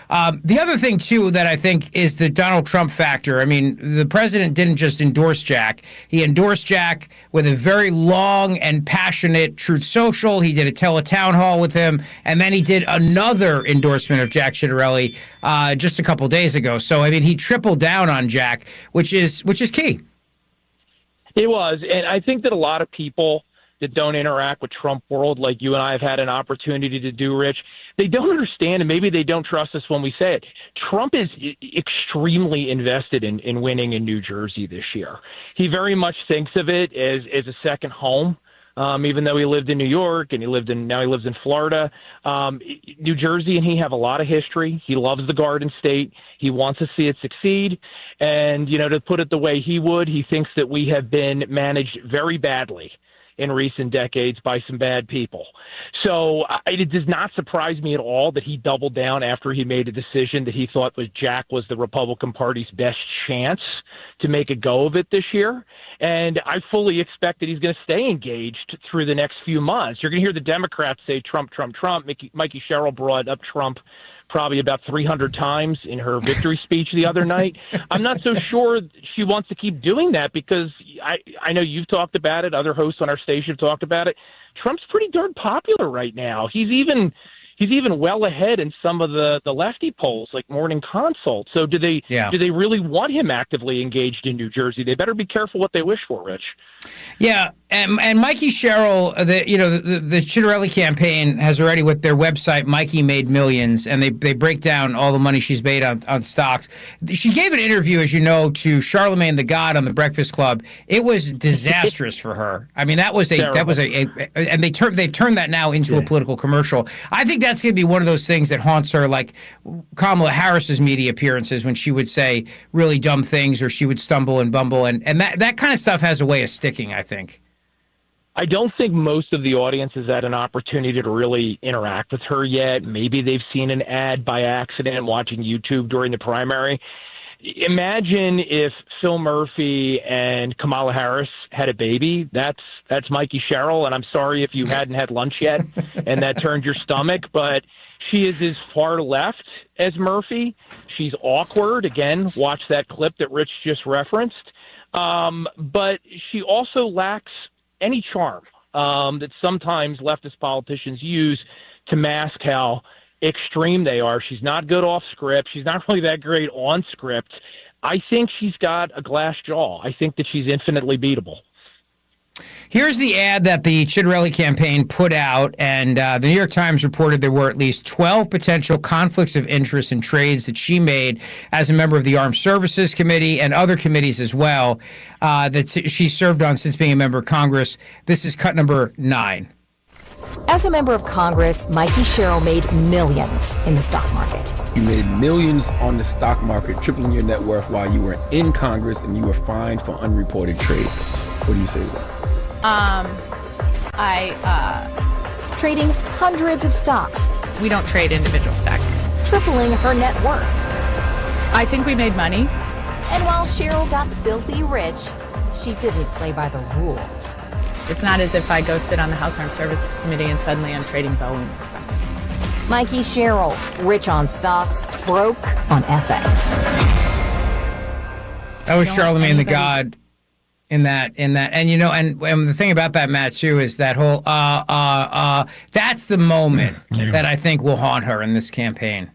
The other thing, too, that I think is the Donald Trump factor. I mean, the president didn't just endorse Jack. He endorsed Jack with a very long and passionate Truth Social. He did a teletown hall with him, and then he did another endorsement of Jack Ciattarelli just a couple days ago. So, I mean, he tripled down on Jack, which is key. It was, and I think that a lot of people that don't interact with Trump world like you and I have had an opportunity to do, Rich, they don't understand, and maybe they don't trust us when we say it. Trump is extremely invested in winning in New Jersey this year. He very much thinks of it as a second home. Even though he lived in New York and now he lives in Florida, New Jersey and he have a lot of history. He loves the Garden State. He wants to see it succeed. And, to put it the way he would, he thinks that we have been managed very badly in recent decades by some bad people. So it does not surprise me at all that he doubled down after he made a decision that he thought Jack was the Republican Party's best chance to make a go of it this year. And I fully expect that he's going to stay engaged through the next few months. You're going to hear the Democrats say Trump, Trump, Trump. Mikey Sherrill brought up Trump probably about 300 times in her victory speech the other night. I'm not so sure she wants to keep doing that because I know you've talked about it. Other hosts on our station have talked about it. Trump's pretty darn popular right now. He's even well ahead in some of the lefty polls, like Morning Consult. So do they really want him actively engaged in New Jersey? They better be careful what they wish for, Rich. Yeah, and Mikey Sherrill, the Ciattarelli campaign has already, with their website, Mikey Made Millions, and they break down all the money she's made on stocks. She gave an interview, as you know, to Charlemagne the God on the Breakfast Club. It was disastrous for her. I mean, and they've turned that now into a political commercial. I think that's going to be one of those things that haunts her, like Kamala Harris's media appearances when she would say really dumb things or she would stumble and bumble, and that kind of stuff has a way of sticking, I think. I don't think most of the audience has had an opportunity to really interact with her yet. Maybe they've seen an ad by accident watching YouTube during the primary. Imagine if Phil Murphy and Kamala Harris had a baby. That's Mikey Sherrill, and I'm sorry if you hadn't had lunch yet and that turned your stomach, but she is as far left as Murphy. She's awkward. Again, watch that clip that Rich just referenced. But she also lacks any charm that sometimes leftist politicians use to mask how extreme they are. She's not good off script. She's not really that great on script. I think she's got a glass jaw. I think that she's infinitely beatable. Here's the ad that the Ciattarelli campaign put out, and the New York Times reported there were at least 12 potential conflicts of interest in trades that she made as a member of the Armed Services Committee and other committees as well that she served on since being a member of Congress. This is cut number 9. As a member of Congress, Mikey Sherrill made millions in the stock market. You made millions on the stock market, tripling your net worth while you were in Congress, and you were fined for unreported trade. What do you say to that? Trading hundreds of stocks. We don't trade individual stocks. Tripling her net worth. I think we made money. And while Cheryl got filthy rich, she didn't play by the rules. It's not as if I go sit on the House Armed Services Committee and suddenly I'm trading Boeing. Mikey Sherrill, rich on stocks, broke on FX. That was Charlemagne the God. In that, and the thing about that, Matt, too, is that whole that's the moment that I think will haunt her in this campaign.